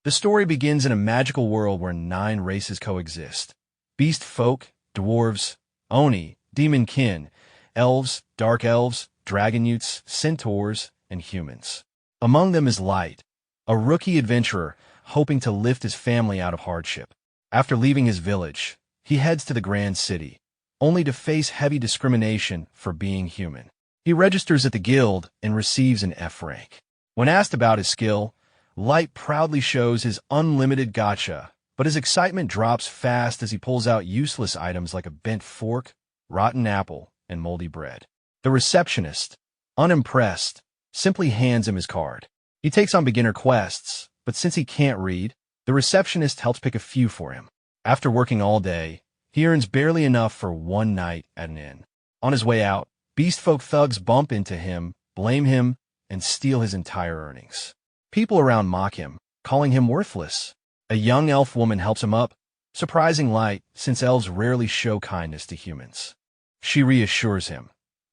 The story begins in a magical world where 9 races coexist. Beast folk, dwarves, oni, demon kin, elves, dark elves, dragon youths, centaurs, and humans. Among them is Light, a rookie adventurer hoping to lift his family out of hardship. After leaving his village, he heads to the grand city, only to face heavy discrimination for being human. He registers at the guild and receives an F rank. When asked about his skill, Light proudly shows his Unlimited Gacha, but his excitement drops fast as he pulls out useless items like a bent fork, rotten apple, and moldy bread. The receptionist, unimpressed, simply hands him his card. He takes on beginner quests, but since he can't read, the receptionist helps pick a few for him. After working all day, he earns barely enough for one night at an inn. On his way out, beastfolk thugs bump into him, blame him, and steal his entire earnings. People around mock him, calling him worthless. A young elf woman helps him up, surprising Light since elves rarely show kindness to humans. She reassures him,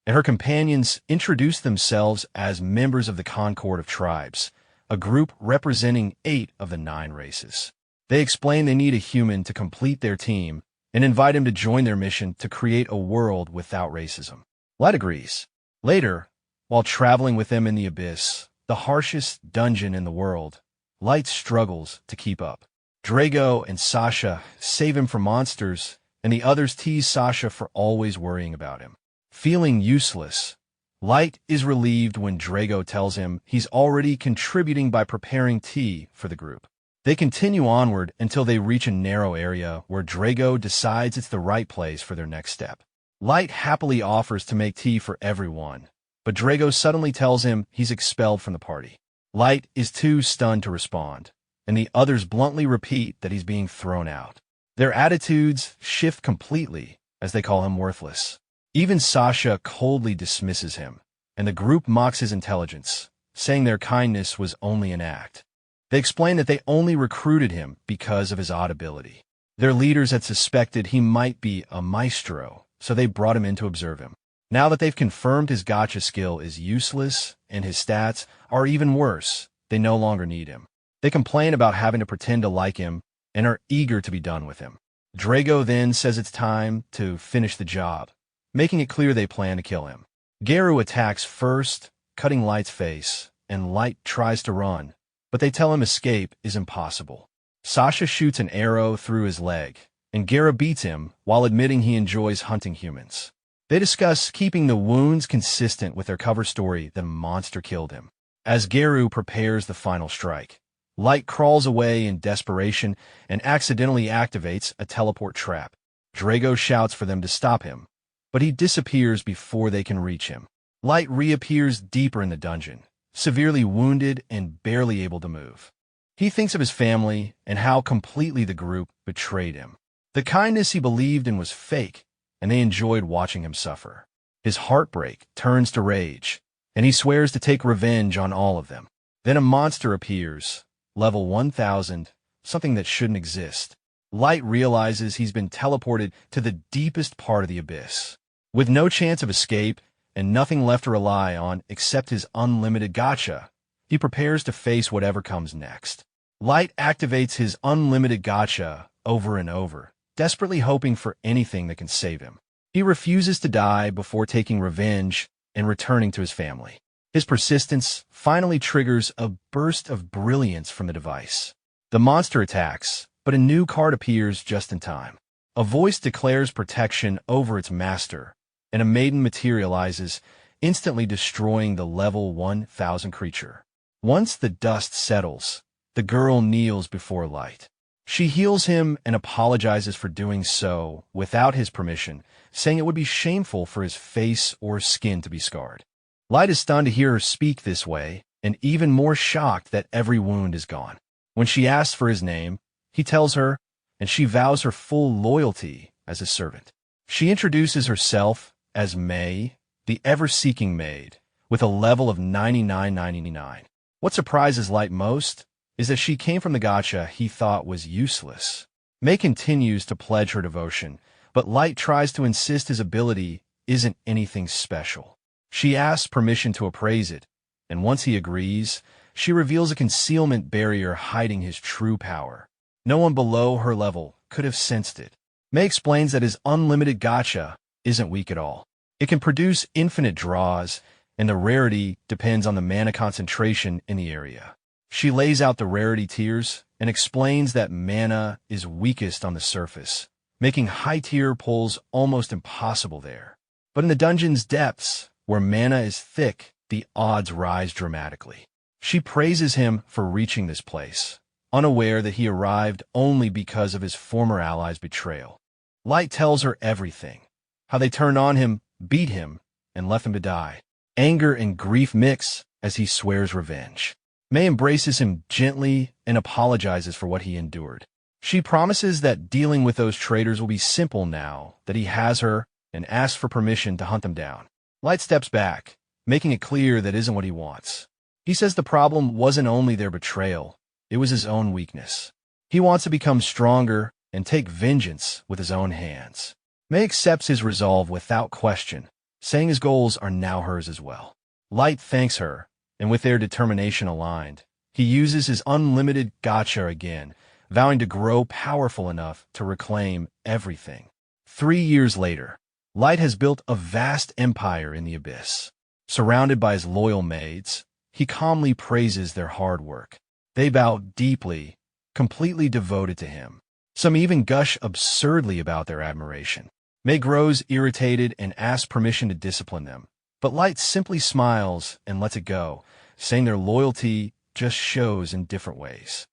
and her companions introduce themselves as members of the Concord of Tribes, a group representing 8 of the 9 races. They explain they need a human to complete their team and invite him to join their mission to create a world without racism. Light agrees. Later, while traveling with them in the Abyss, the harshest dungeon in the world, Light struggles to keep up. Drago and Sasha save him from monsters, and the others tease Sasha for always worrying about him. Feeling useless, Light is relieved when Drago tells him he's already contributing by preparing tea for the group. They continue onward until they reach a narrow area where Drago decides it's the right place for their next step. Light happily offers to make tea for everyone, but Drago suddenly tells him he's expelled from the party. Light is too stunned to respond, and the others bluntly repeat that he's being thrown out. Their attitudes shift completely as they call him worthless. Even Sasha coldly dismisses him, and the group mocks his intelligence, saying their kindness was only an act. They explain that they only recruited him because of his odd ability. Their leaders had suspected he might be a maestro, so they brought him in to observe him. Now that they've confirmed his gacha skill is useless and his stats are even worse, they no longer need him. They complain about having to pretend to like him and are eager to be done with him. Drago then says it's time to finish the job, making it clear they plan to kill him. Garu attacks first, cutting Light's face, and Light tries to run, but they tell him escape is impossible. Sasha shoots an arrow through his leg, and Garu beats him while admitting he enjoys hunting humans. They discuss keeping the wounds consistent with their cover story that a monster killed him. As Garu prepares the final strike, Light crawls away in desperation and accidentally activates a teleport trap. Drago shouts for them to stop him, but he disappears before they can reach him. Light reappears deeper in the dungeon, severely wounded and barely able to move. He thinks of his family and how completely the group betrayed him. The kindness he believed in was fake, and they enjoyed watching him suffer. His heartbreak turns to rage, and he swears to take revenge on all of them. Then a monster appears, level 1000, something that shouldn't exist. Light realizes he's been teleported to the deepest part of the Abyss. With no chance of escape and nothing left to rely on except his Unlimited Gacha, he prepares to face whatever comes next. Light activates his Unlimited Gacha over and over, desperately hoping for anything that can save him. He refuses to die before taking revenge and returning to his family. His persistence finally triggers a burst of brilliance from the device. The monster attacks, but a new card appears just in time. A voice declares protection over its master, and a maiden materializes, instantly destroying the level 1000 creature. Once the dust settles, the girl kneels before Light. She heals him and apologizes for doing so without his permission, saying it would be shameful for his face or skin to be scarred. Light is stunned to hear her speak this way, and even more shocked that every wound is gone. When she asks for his name, he tells her, and she vows her full loyalty as his servant. She introduces herself as May, the ever-seeking maid, with a level of 99.99. What surprises Light most is that she came from the gacha he thought was useless. May continues to pledge her devotion, but Light tries to insist his ability isn't anything special. She asks permission to appraise it, and once he agrees, She reveals a concealment barrier hiding his true power. No one below her level could have sensed it. May explains that his Unlimited Gacha isn't weak at all. It can produce infinite draws, and the rarity depends on the mana concentration in the area. She lays out the rarity tiers and explains that mana is weakest on the surface, making high-tier pulls almost impossible there. But in the dungeon's depths, where mana is thick, the odds rise dramatically. She praises him for reaching this place, unaware that he arrived only because of his former ally's betrayal. Light tells her everything, how they turned on him, beat him, and left him to die. Anger and grief mix as he swears revenge. May embraces him gently and apologizes for what he endured. She promises that dealing with those traitors will be simple now that he has her, and asks for permission to hunt them down. Light steps back, making it clear that isn't what he wants. He says the problem wasn't only their betrayal, it was his own weakness. He wants to become stronger and take vengeance with his own hands. May accepts his resolve without question, saying his goals are now hers as well. Light thanks her, and with their determination aligned, he uses his Unlimited Gacha again, vowing to grow powerful enough to reclaim everything. 3 years later, Light has built a vast empire in the abyss. Surrounded by his loyal maids, he calmly praises their hard work. They bow deeply, completely devoted to him. Some even gush absurdly about their admiration. May grows irritated and asks permission to discipline them, but Light simply smiles and lets it go, saying their loyalty just shows in different ways.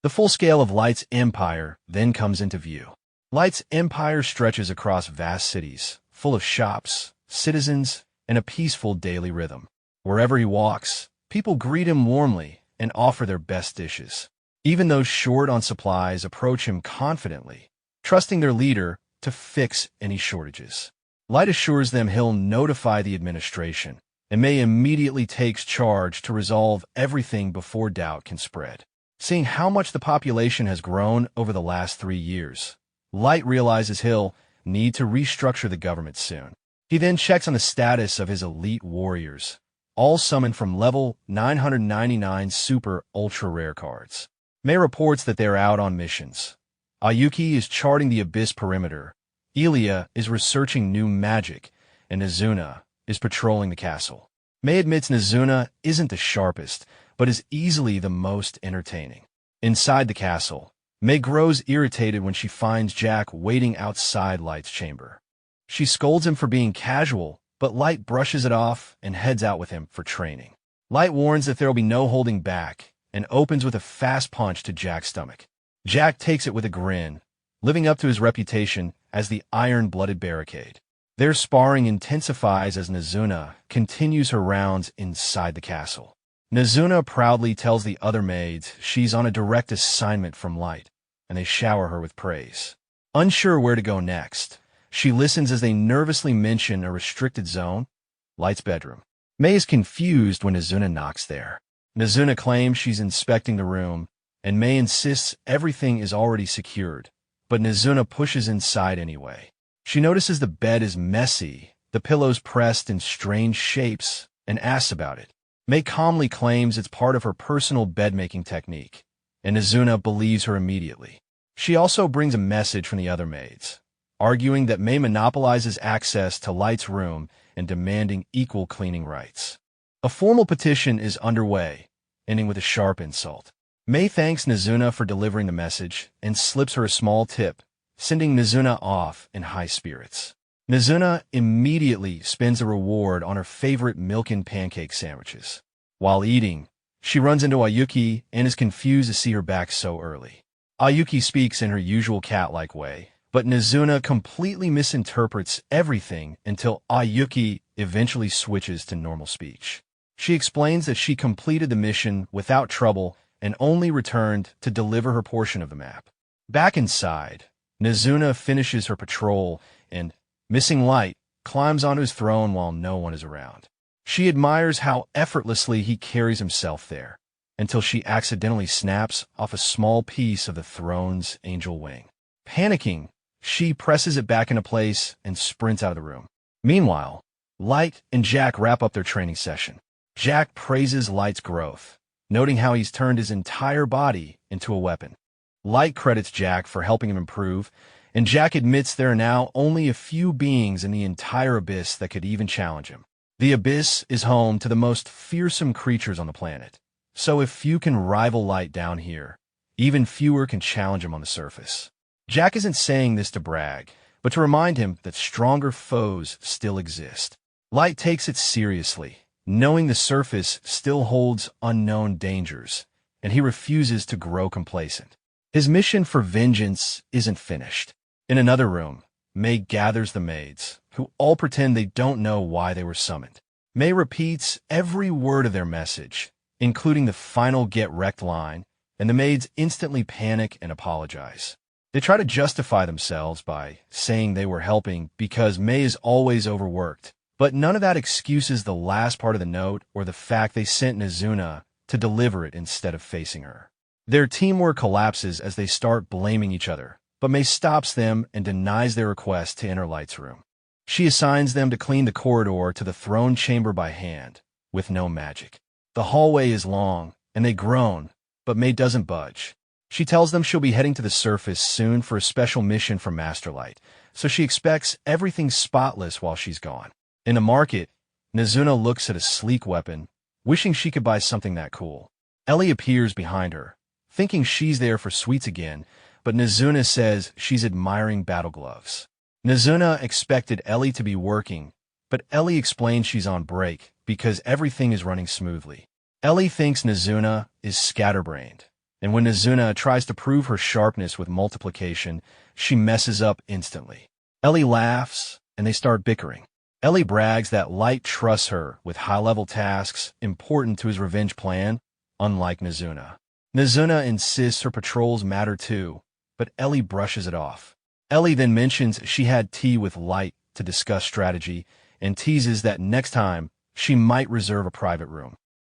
The full scale of Light's empire then comes into view. Light's empire stretches across vast cities, full of shops, citizens, and a peaceful daily rhythm. Wherever he walks, people greet him warmly and offer their best dishes. Even those short on supplies approach him confidently, trusting their leader to fix any shortages. Light assures them he'll notify the administration, and May immediately takes charge to resolve everything before doubt can spread. Seeing how much the population has grown over the last 3 years, Light realizes he'll need to restructure the government soon. He then checks on the status of his elite warriors, all summoned from level 999 super ultra rare cards. May reports that they're out on missions. Ayuki is charting the abyss perimeter, Ilya is researching new magic, and Nazuna is patrolling the castle. May admits Nazuna isn't the sharpest, but is easily the most entertaining. Inside the castle, May grows irritated when she finds Jack waiting outside Light's chamber. She scolds him for being casual, but Light brushes it off and heads out with him for training. Light warns that there will be no holding back and opens with a fast punch to Jack's stomach. Jack takes it with a grin, living up to his reputation as the iron-blooded barricade. Their sparring intensifies as Nazuna continues her rounds inside the castle. Nazuna proudly tells the other maids she's on a direct assignment from Light, and they shower her with praise. Unsure where to go next, she listens as they nervously mention a restricted zone, Light's bedroom. May is confused when Nazuna knocks there. Nazuna claims she's inspecting the room, and May insists everything is already secured, but Nazuna pushes inside anyway. She notices the bed is messy, the pillows pressed in strange shapes, and asks about it. May calmly claims it's part of her personal bed-making technique, and Nazuna believes her immediately. She also brings a message from the other maids, arguing that May monopolizes access to Light's room and demanding equal cleaning rights. A formal petition is underway, ending with a sharp insult. May thanks Nazuna for delivering the message and slips her a small tip, sending Nazuna off in high spirits. Nazuna immediately spends a reward on her favorite milk and pancake sandwiches. While eating, she runs into Ayuki and is confused to see her back so early. Ayuki speaks in her usual cat-like way, but Nazuna completely misinterprets everything until Ayuki eventually switches to normal speech. She explains that she completed the mission without trouble and only returned to deliver her portion of the map. Back inside, Nazuna finishes her patrol and, missing Light, climbs onto his throne while no one is around. She admires how effortlessly he carries himself there, until she accidentally snaps off a small piece of the throne's angel wing. Panicking, she presses it back into place and sprints out of the room. Meanwhile, Light and Jack wrap up their training session. Jack praises Light's growth, noting how he's turned his entire body into a weapon. Light credits Jack for helping him improve, and Jack admits there are now only a few beings in the entire Abyss that could even challenge him. The Abyss is home to the most fearsome creatures on the planet, so if few can rival Light down here, even fewer can challenge him on the surface. Jack isn't saying this to brag, but to remind him that stronger foes still exist. Light takes it seriously, knowing the surface still holds unknown dangers, and he refuses to grow complacent. His mission for vengeance isn't finished. In another room, May gathers the maids, who all pretend they don't know why they were summoned. May repeats every word of their message, including the final get wrecked line, and the maids instantly panic and apologize. They try to justify themselves by saying they were helping because May is always overworked, but none of that excuses the last part of the note or the fact they sent Nizuna to deliver it instead of facing her. Their teamwork collapses as they start blaming each other, but May stops them and denies their request to enter Light's room. She assigns them to clean the corridor to the throne chamber by hand, with no magic. The hallway is long, and they groan, but May doesn't budge. She tells them she'll be heading to the surface soon for a special mission from Master Light, so she expects everything spotless while she's gone. In the market, Nizuna looks at a sleek weapon, wishing she could buy something that cool. Ellie appears behind her, thinking she's there for sweets again, but Nizuna says she's admiring battle gloves. Nizuna expected Ellie to be working, but Ellie explains she's on break because everything is running smoothly. Ellie thinks Nizuna is scatterbrained, and when Nizuna tries to prove her sharpness with multiplication, she messes up instantly. Ellie laughs, and they start bickering. Ellie brags that Light trusts her with high-level tasks important to his revenge plan, unlike Nizuna. Nizuna insists her patrols matter too, but Ellie brushes it off. Ellie then mentions she had tea with Light to discuss strategy and teases that next time she might reserve a private room.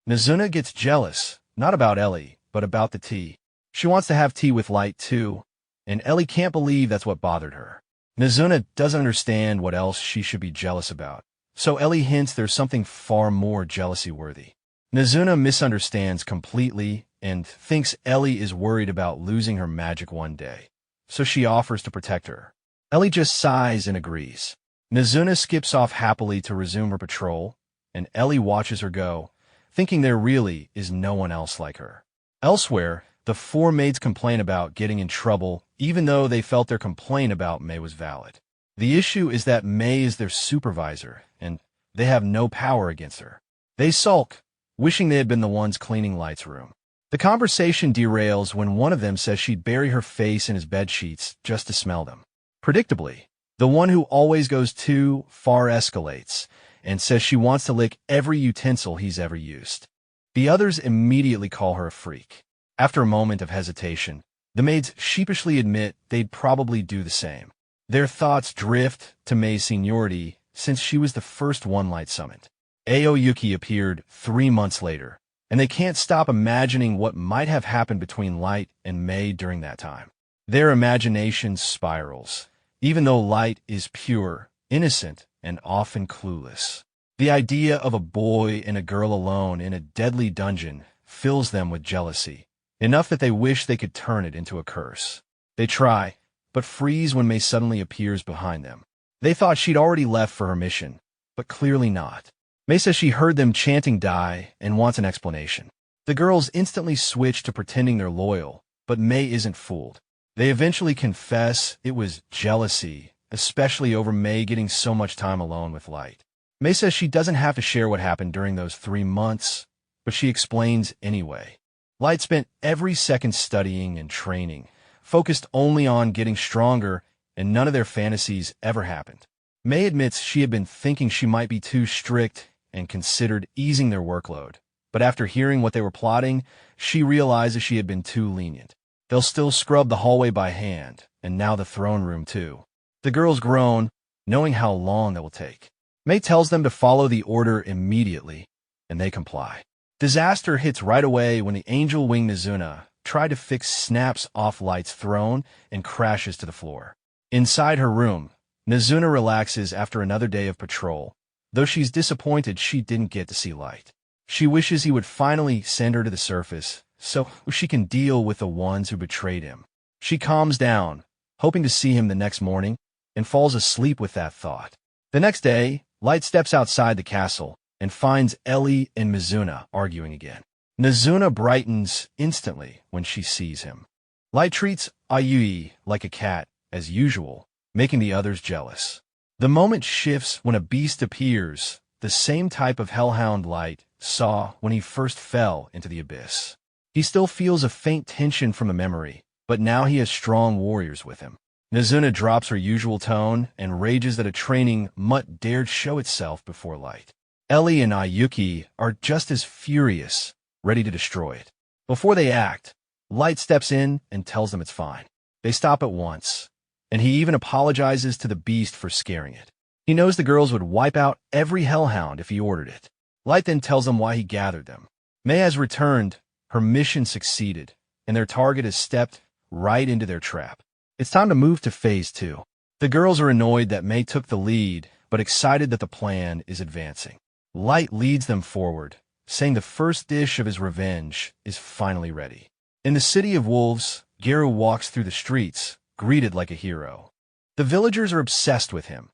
Nizuna gets jealous, not about Ellie, but about the tea. She wants to have tea with Light too, and Ellie can't believe that's what bothered her. Nizuna doesn't understand what else she should be jealous about, so Ellie hints there's something far more jealousy-worthy. Nizuna misunderstands completely and thinks Ellie is worried about losing her magic one day, so she offers to protect her. Ellie just sighs and agrees. Nizuna skips off happily to resume her patrol, and Ellie watches her go, thinking there really is no one else like her. Elsewhere, the four maids complain about getting in trouble, even though they felt their complaint about May was valid. The issue is that May is their supervisor, and they have no power against her. They sulk, wishing they had been the ones cleaning Light's room. The conversation derails when one of them says she'd bury her face in his bedsheets just to smell them. Predictably, the one who always goes too far escalates and says she wants to lick every utensil he's ever used. The others immediately call her a freak. After a moment of hesitation, the maids sheepishly admit they'd probably do the same. Their thoughts drift to May's seniority since she was the first one Light summoned. Aoyuki appeared 3 months later, and they can't stop imagining what might have happened between Light and May during that time. Their imagination spirals, even though Light is pure, innocent, and often clueless. The idea of a boy and a girl alone in a deadly dungeon fills them with jealousy, enough that they wish they could turn it into a curse. They try, but freeze when May suddenly appears behind them. They thought she'd already left for her mission, but clearly not. May says she heard them chanting die and wants an explanation. The girls instantly switch to pretending they're loyal, but May isn't fooled. They eventually confess it was jealousy, especially over May getting so much time alone with Light. May says she doesn't have to share what happened during those 3 months, but she explains anyway. Light spent every second studying and training, focused only on getting stronger, and none of their fantasies ever happened. May admits she had been thinking she might be too strict and considered easing their workload, but after hearing what they were plotting, she realizes she had been too lenient. They'll still scrub the hallway by hand, and now the throne room too. The girls groan, knowing how long that will take. May tells them to follow the order immediately, and they comply. Disaster hits right away when the angel wing Nizuna tried to fix snaps off Light's throne and crashes to the floor. Inside her room, Nizuna relaxes after another day of patrol, though she's disappointed she didn't get to see Light. She wishes he would finally send her to the surface so she can deal with the ones who betrayed him. She calms down, hoping to see him the next morning, and falls asleep with that thought. The next day, Light steps outside the castle and finds Ellie and Mizuna arguing again. Mizuna brightens instantly when she sees him. Light treats Ayui like a cat, as usual, making the others jealous. The moment shifts when a beast appears, the same type of hellhound Light saw when he first fell into the abyss. He still feels a faint tension from a memory, but now he has strong warriors with him. Mizuna drops her usual tone and rages that a training mutt dared show itself before Light. Ellie and Ayuki are just as furious, ready to destroy it. Before they act, Light steps in and tells them it's fine. They stop at once, and he even apologizes to the beast for scaring it. He knows the girls would wipe out every hellhound if he ordered it. Light then tells them why he gathered them. May has returned, her mission succeeded, and their target has stepped right into their trap. It's time to move to Phase 2. The girls are annoyed that May took the lead, but excited that the plan is advancing. Light leads them forward, saying the first dish of his revenge is finally ready. In the City of Wolves, Geru walks through the streets, greeted like a hero. The villagers are obsessed with him,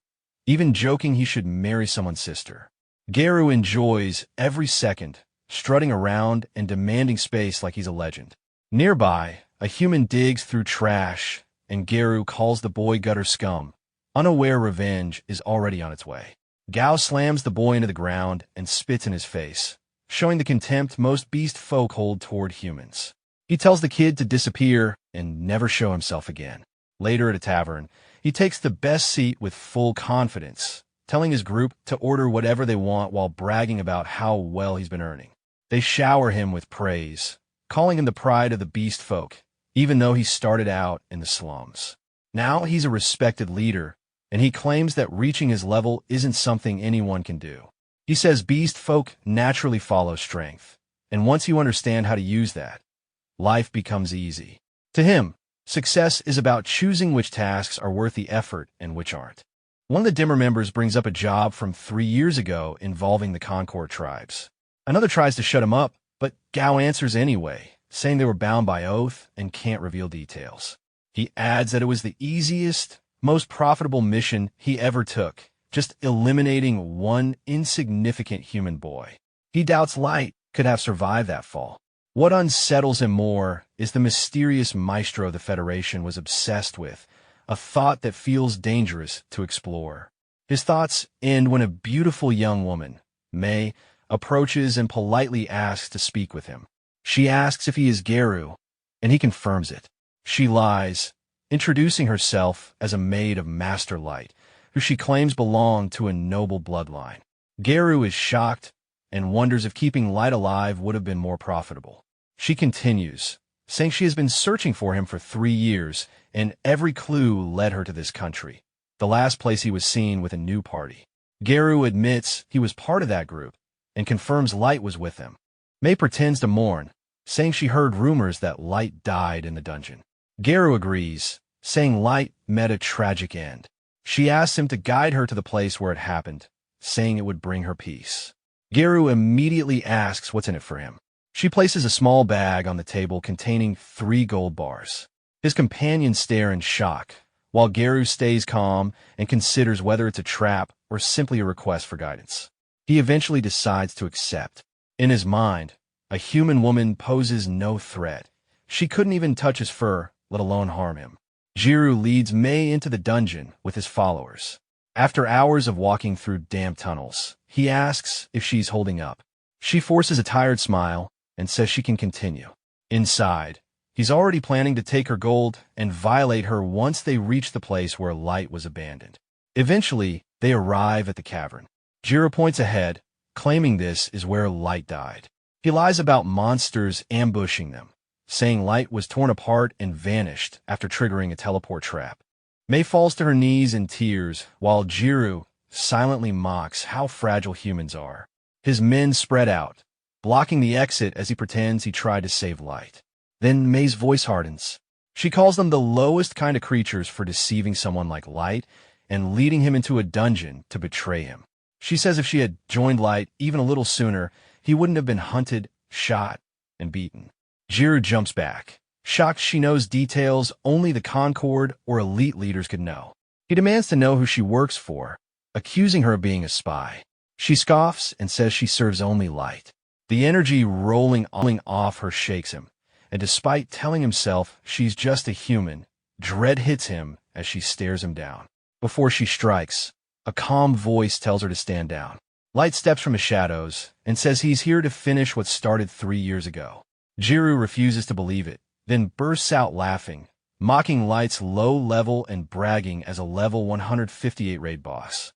even joking he should marry someone's sister. Geru enjoys every second, strutting around and demanding space like he's a legend. Nearby, a human digs through trash, and Geru calls the boy gutter scum, unaware revenge is already on its way. Gao slams the boy into the ground and spits in his face, showing the contempt most beast folk hold toward humans. He tells the kid to disappear and never show himself again. Later at a tavern, he takes the best seat with full confidence, telling his group to order whatever they want while bragging about how well he's been earning. They shower him with praise, calling him the pride of the beast folk, even though he started out in the slums. Now he's a respected leader, and he claims that reaching his level isn't something anyone can do. He says beast folk naturally follow strength, and once you understand how to use that, life becomes easy. To him, success is about choosing which tasks are worth the effort and which aren't. One of the Dimmer members brings up a job from 3 years ago involving the Concord tribes. Another tries to shut him up, but Gao answers anyway, saying they were bound by oath and can't reveal details. He adds that it was the easiest, most profitable mission he ever took, just eliminating one insignificant human boy. He doubts Light could have survived that fall. What unsettles him more is the mysterious maestro the Federation was obsessed with, a thought that feels dangerous to explore. His thoughts end when a beautiful young woman, May, approaches and politely asks to speak with him. She asks if he is Geru, and he confirms it. She lies, introducing herself as a maid of Master Light, who she claims belonged to a noble bloodline. Geru is shocked and wonders if keeping Light alive would have been more profitable. She continues, saying she has been searching for him for 3 years, and every clue led her to this country, the last place he was seen with a new party. Geru admits he was part of that group, and confirms Light was with him. May pretends to mourn, saying she heard rumors that Light died in the dungeon. Geru agrees, saying Light met a tragic end. She asks him to guide her to the place where it happened, saying it would bring her peace. Geru immediately asks what's in it for him. She places a small bag on the table containing 3 gold bars. His companions stare in shock, while Geru stays calm and considers whether it's a trap or simply a request for guidance. He eventually decides to accept. In his mind, a human woman poses no threat. She couldn't even touch his fur, let alone harm him. Geru leads May into the dungeon with his followers. After hours of walking through damp tunnels, he asks if she's holding up. She forces a tired smile and says she can continue. Inside, he's already planning to take her gold and violate her once they reach the place where Light was abandoned. Eventually, they arrive at the cavern. Geru points ahead, claiming this is where Light died. He lies about monsters ambushing them, saying Light was torn apart and vanished after triggering a teleport trap. May falls to her knees in tears, while Geru silently mocks how fragile humans are. His men spread out, blocking the exit as he pretends he tried to save Light. Then May's voice hardens. She calls them the lowest kind of creatures for deceiving someone like Light and leading him into a dungeon to betray him. She says if she had joined Light even a little sooner, he wouldn't have been hunted, shot, and beaten. Jiru jumps back, shocked she knows details only the Concord or elite leaders could know. He demands to know who she works for, accusing her of being a spy. She scoffs and says she serves only light. The energy rolling off her shakes him, and despite telling himself she's just a human, dread hits him as she stares him down. Before she strikes, a calm voice tells her to stand down. Light steps from his shadows and says he's here to finish what started 3 years ago. Jiru refuses to believe it, then bursts out laughing, mocking Light's low level and bragging as a level 158 raid boss.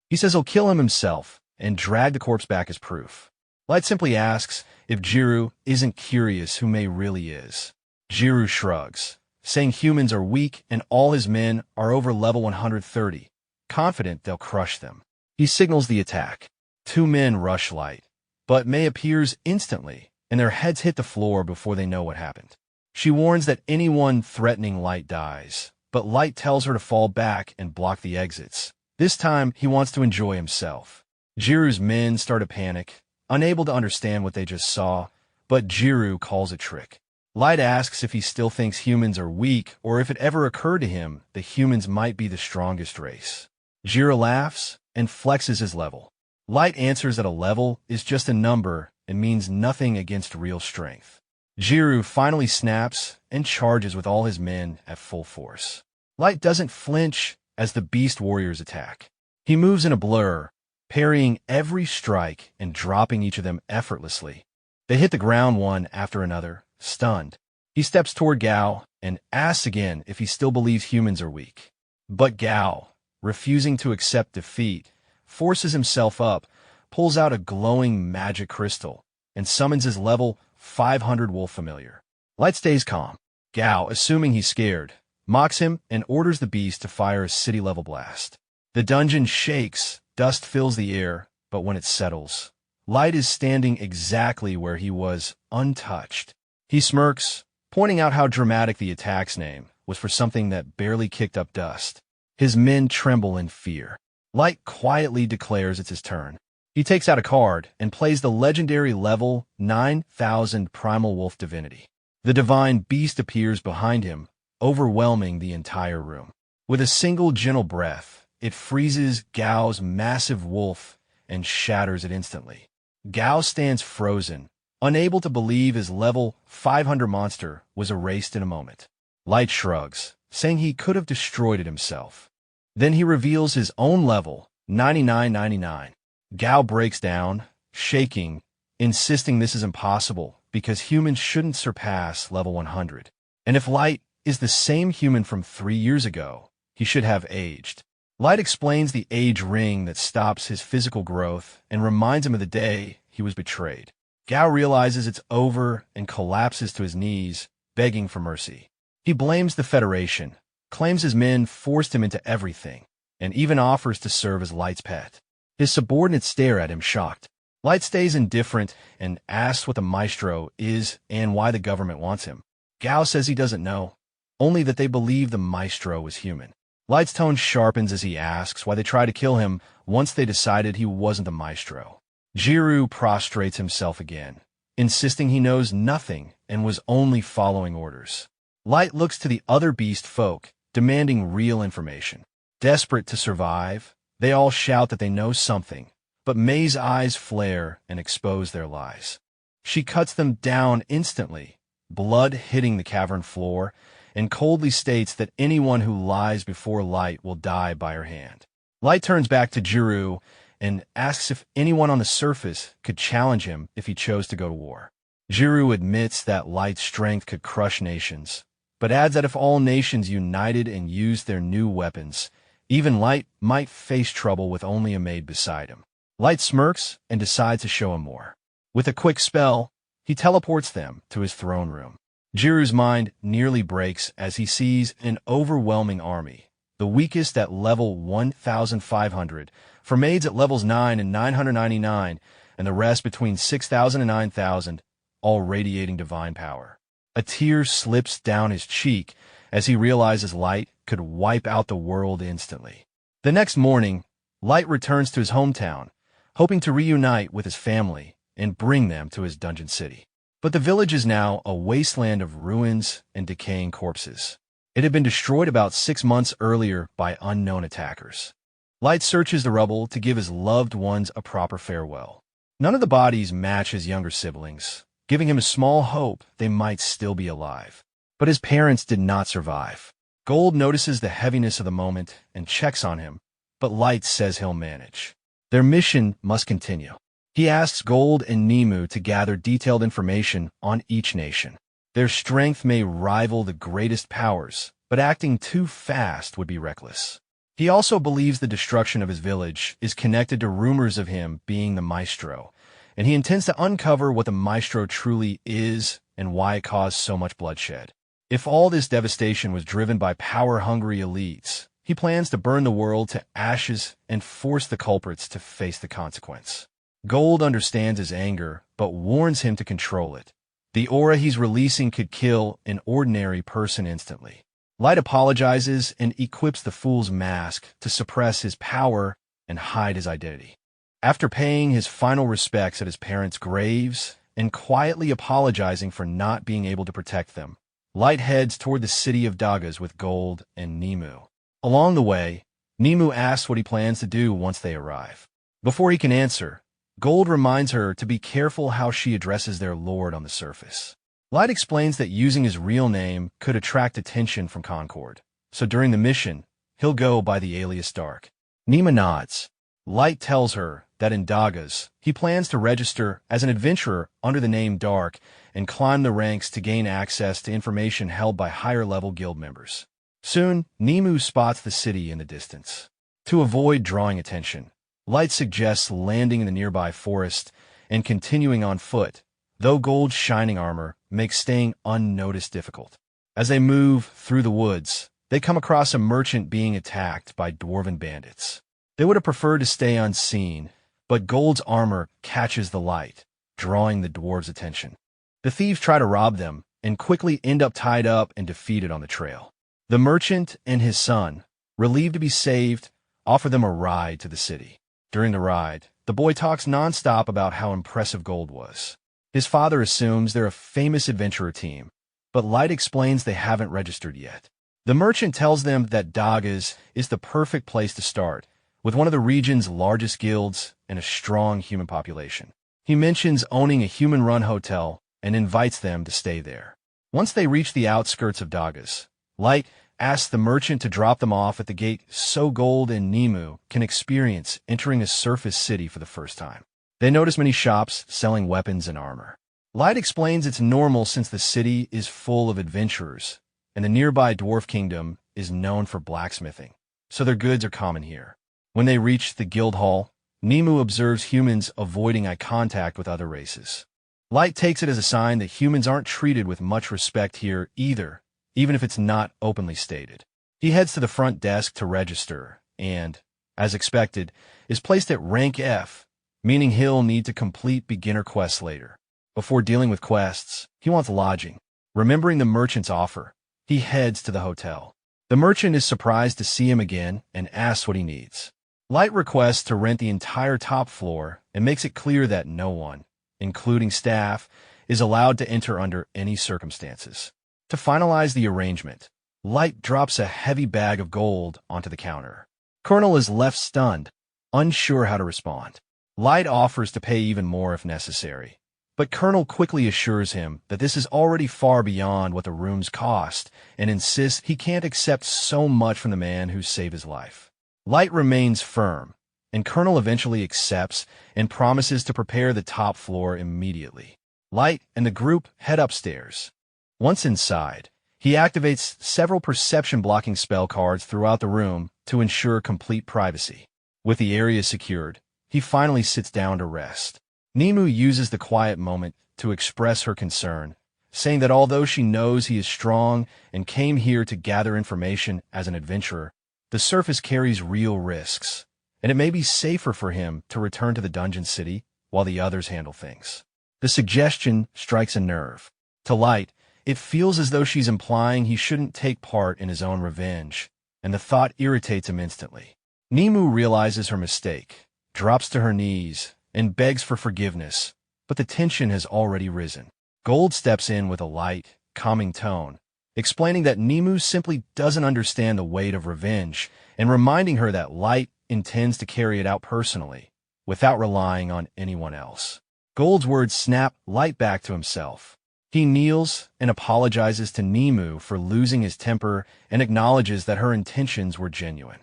He says he'll kill him himself and drag the corpse back as proof. Light simply asks if Jiru isn't curious who May really is. Jiru shrugs, saying humans are weak and all his men are over level 130, confident they'll crush them. He signals the attack. 2 men rush Light, but May appears instantly, and their heads hit the floor before they know what happened. She warns that anyone threatening Light dies, but Light tells her to fall back and block the exits. This time, he wants to enjoy himself. Jiru's men start to panic, unable to understand what they just saw, but Jiru calls a trick. Light asks if he still thinks humans are weak or if it ever occurred to him that humans might be the strongest race. Jiru laughs and flexes his level. Light answers that a level is just a number and means nothing against real strength. Jiru finally snaps and charges with all his men at full force. Light doesn't flinch as the beast warriors attack. He moves in a blur, parrying every strike and dropping each of them effortlessly. They hit the ground one after another, stunned. He steps toward Gao and asks again if he still believes humans are weak. But Gao, refusing to accept defeat, forces himself up, pulls out a glowing magic crystal, and summons his level 500 wolf familiar. Light stays calm. Gao, assuming he's scared, mocks him and orders the beast to fire a city-level blast. The dungeon shakes, dust fills the air, but when it settles, Light is standing exactly where he was, untouched. He smirks, pointing out how dramatic the attack's name was for something that barely kicked up dust. His men tremble in fear. Light quietly declares it's his turn. He takes out a card and plays the legendary level 9000 Primal Wolf Divinity. The divine beast appears behind him, overwhelming the entire room. With a single gentle breath, it freezes Gao's massive wolf and shatters it instantly. Gao stands frozen, unable to believe his level 500 monster was erased in a moment. Light shrugs, saying he could have destroyed it himself. Then he reveals his own level, 9999. Gao breaks down, shaking, insisting this is impossible because humans shouldn't surpass level 100. And if Light is the same human from 3 years ago, he should have aged. Light explains the age ring that stops his physical growth and reminds him of the day he was betrayed. Gao realizes it's over and collapses to his knees, begging for mercy. He blames the Federation, claims his men forced him into everything, and even offers to serve as Light's pet. His subordinates stare at him shocked. Light stays indifferent and asks what the maestro is and why the government wants him. Gao says he doesn't know, only that they believe the maestro was human. Light's tone sharpens as he asks why they tried to kill him once they decided he wasn't the maestro. Jiru prostrates himself again, insisting he knows nothing and was only following orders. Light looks to the other beast folk, demanding real information. Desperate to survive, they all shout that they know something, but May's eyes flare and expose their lies. She cuts them down instantly, blood hitting the cavern floor, and coldly states that anyone who lies before Light will die by her hand. Light turns back to Jiru and asks if anyone on the surface could challenge him if he chose to go to war. Jiru admits that Light's strength could crush nations, but adds that if all nations united and used their new weapons, even Light might face trouble with only a maid beside him. Light smirks and decides to show him more. With a quick spell, he teleports them to his throne room. Jiru's mind nearly breaks as he sees an overwhelming army, the weakest at level 1,500, for maids at levels 9 and 999, and the rest between 6,000 and 9,000, all radiating divine power. A tear slips down his cheek as he realizes Light could wipe out the world instantly. The next morning, Light returns to his hometown, hoping to reunite with his family and bring them to his dungeon city. But the village is now a wasteland of ruins and decaying corpses. It had been destroyed about 6 months earlier by unknown attackers. Light searches the rubble to give his loved ones a proper farewell. None of the bodies match his younger siblings, giving him a small hope they might still be alive. But his parents did not survive. Gold notices the heaviness of the moment and checks on him, but Light says he'll manage. Their mission must continue. He asks Gold and Nemu to gather detailed information on each nation. Their strength may rival the greatest powers, but acting too fast would be reckless. He also believes the destruction of his village is connected to rumors of him being the maestro, and he intends to uncover what the maestro truly is and why it caused so much bloodshed. If all this devastation was driven by power-hungry elites, he plans to burn the world to ashes and force the culprits to face the consequence. Gold understands his anger, but warns him to control it. The aura he's releasing could kill an ordinary person instantly. Light apologizes and equips the fool's mask to suppress his power and hide his identity. After paying his final respects at his parents' graves and quietly apologizing for not being able to protect them, Light heads toward the city of Dagas with Gold and Nemu. Along the way, Nemu asks what he plans to do once they arrive. Before he can answer, Gold reminds her to be careful how she addresses their lord on the surface. Light explains that using his real name could attract attention from Concord, so during the mission, he'll go by the alias Dark. Nemu nods. Light tells her that in Dagas, he plans to register as an adventurer under the name Dark and climb the ranks to gain access to information held by higher-level guild members. Soon, Nemu spots the city in the distance. To avoid drawing attention, Light suggests landing in the nearby forest and continuing on foot, though Gold's shining armor makes staying unnoticed difficult. As they move through the woods, they come across a merchant being attacked by dwarven bandits. They would have preferred to stay unseen, but Gold's armor catches the light, drawing the dwarves' attention. The thieves try to rob them and quickly end up tied up and defeated on the trail. The merchant and his son, relieved to be saved, offer them a ride to the city. During the ride, the boy talks nonstop about how impressive Gold was. His father assumes they're a famous adventurer team, but Light explains they haven't registered yet. The merchant tells them that Dagas is the perfect place to start, with one of the region's largest guilds and a strong human population. He mentions owning a human-run hotel and invites them to stay there. Once they reach the outskirts of Dagas, Light asks the merchant to drop them off at the gate so Gold and Nemu can experience entering a surface city for the first time. They notice many shops selling weapons and armor. Light explains it's normal since the city is full of adventurers, and the nearby dwarf kingdom is known for blacksmithing, so their goods are common here. When they reach the guild hall, Nemu observes humans avoiding eye contact with other races. Light takes it as a sign that humans aren't treated with much respect here either, even if it's not openly stated. He heads to the front desk to register and, as expected, is placed at rank F, meaning he'll need to complete beginner quests later. Before dealing with quests, he wants lodging. Remembering the merchant's offer, he heads to the hotel. The merchant is surprised to see him again and asks what he needs. Light requests to rent the entire top floor and makes it clear that no one, including staff, is allowed to enter under any circumstances. To finalize the arrangement, Light drops a heavy bag of gold onto the counter. Colonel is left stunned, unsure how to respond. Light offers to pay even more if necessary, but Colonel quickly assures him that this is already far beyond what the rooms cost and insists he can't accept so much from the man who saved his life. Light remains firm, and Colonel eventually accepts and promises to prepare the top floor immediately. Light and the group head upstairs. Once inside, he activates several perception-blocking spell cards throughout the room to ensure complete privacy. With the area secured, he finally sits down to rest. Nemu uses the quiet moment to express her concern, saying that although she knows he is strong and came here to gather information as an adventurer, the surface carries real risks, and it may be safer for him to return to the dungeon city while the others handle things. The suggestion strikes a nerve. To Light, it feels as though she's implying he shouldn't take part in his own revenge, and the thought irritates him instantly. Nemu realizes her mistake, drops to her knees, and begs for forgiveness, but the tension has already risen. Gold steps in with a light, calming tone, explaining that Nemu simply doesn't understand the weight of revenge and reminding her that Light intends to carry it out personally, without relying on anyone else. Gold's words snap Light back to himself. He kneels and apologizes to Nemu for losing his temper and acknowledges that her intentions were genuine.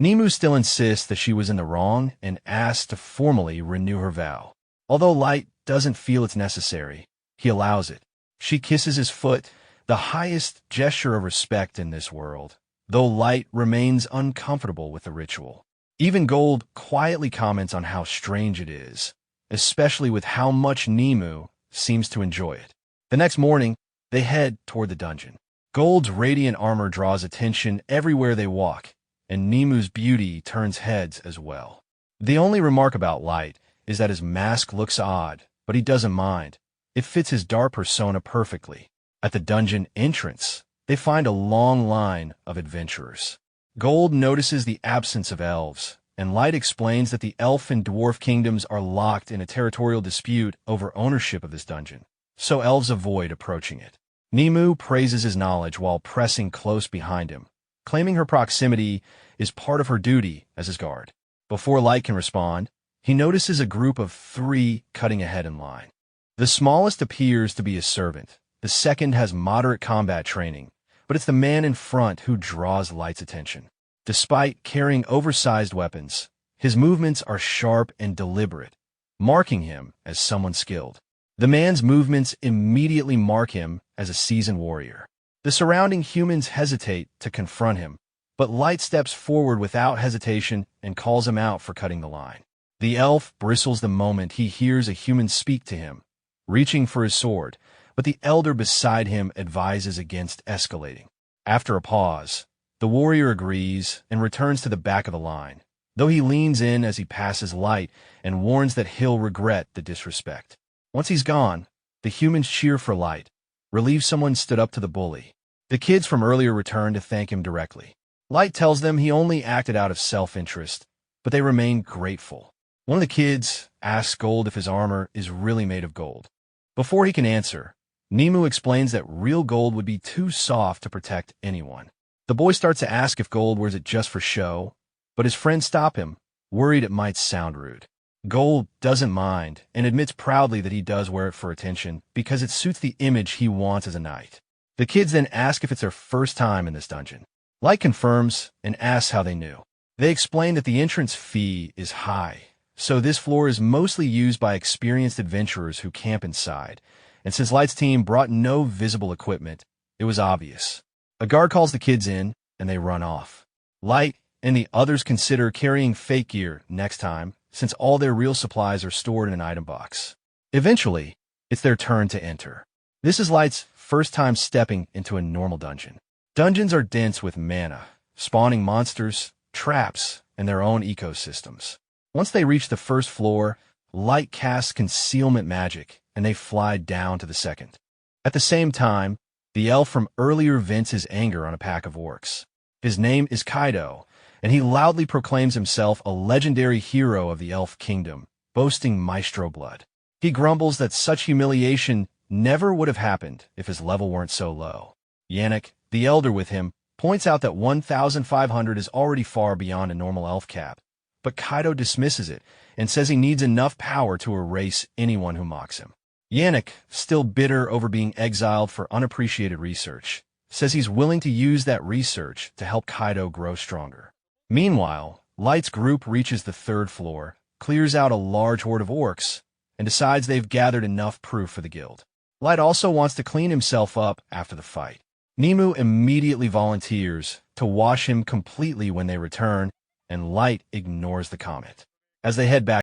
Nemu still insists that she was in the wrong and asks to formally renew her vow. Although Light doesn't feel it's necessary, he allows it. She kisses his foot, the highest gesture of respect in this world, though Light remains uncomfortable with the ritual. Even Gold quietly comments on how strange it is, especially with how much Nemu seems to enjoy it. The next morning, they head toward the dungeon. Gold's radiant armor draws attention everywhere they walk, and Nemu's beauty turns heads as well. The only remark about Light is that his mask looks odd, but he doesn't mind. It fits his dark persona perfectly. At the dungeon entrance, they find a long line of adventurers. Gold notices the absence of elves, and Light explains that the elf and dwarf kingdoms are locked in a territorial dispute over ownership of this dungeon, so elves avoid approaching it. Nemu praises his knowledge while pressing close behind him, claiming her proximity is part of her duty as his guard. Before Light can respond, he notices a group of 3 cutting ahead in line. The smallest appears to be a servant. The second has moderate combat training, but it's the man in front who draws Light's attention. Despite carrying oversized weapons, his movements are sharp and deliberate, marking him as someone skilled. The man's movements immediately mark him as a seasoned warrior. The surrounding humans hesitate to confront him, but Light steps forward without hesitation and calls him out for cutting the line. The elf bristles the moment he hears a human speak to him, reaching for his sword, but the elder beside him advises against escalating. After a pause, the warrior agrees and returns to the back of the line, though he leans in as he passes Light and warns that he'll regret the disrespect. Once he's gone, the humans cheer for Light, relieved someone stood up to the bully. The kids from earlier return to thank him directly. Light tells them he only acted out of self-interest, but they remain grateful. One of the kids asks Gold if his armor is really made of gold. Before he can answer, Nemu explains that real gold would be too soft to protect anyone. The boy starts to ask if Gold wears it just for show, but his friends stop him, worried it might sound rude. Gold doesn't mind and admits proudly that he does wear it for attention because it suits the image he wants as a knight. The kids then ask if it's their first time in this dungeon. Light confirms and asks how they knew. They explain that the entrance fee is high, so this floor is mostly used by experienced adventurers who camp inside, and since Light's team brought no visible equipment, it was obvious. A guard calls the kids in, and they run off. Light and the others consider carrying fake gear next time, since all their real supplies are stored in an item box. Eventually, it's their turn to enter. This is Light's first time stepping into a normal dungeon. Dungeons are dense with mana, spawning monsters, traps, and their own ecosystems. Once they reach the first floor, Light casts concealment magic, and they fly down to the second. At the same time, the elf from earlier vents his anger on a pack of orcs. His name is Kaido, and he loudly proclaims himself a legendary hero of the elf kingdom, boasting maestro blood. He grumbles that such humiliation never would have happened if his level weren't so low. Yannick, the elder with him, points out that 1,500 is already far beyond a normal elf cap, but Kaido dismisses it and says he needs enough power to erase anyone who mocks him. Yannick, still bitter over being exiled for unappreciated research, says he's willing to use that research to help Kaido grow stronger. Meanwhile, Light's group reaches the 3rd floor, clears out a large horde of orcs, and decides they've gathered enough proof for the guild. Light also wants to clean himself up after the fight. Nemu immediately volunteers to wash him completely when they return, and Light ignores the comment. As they head back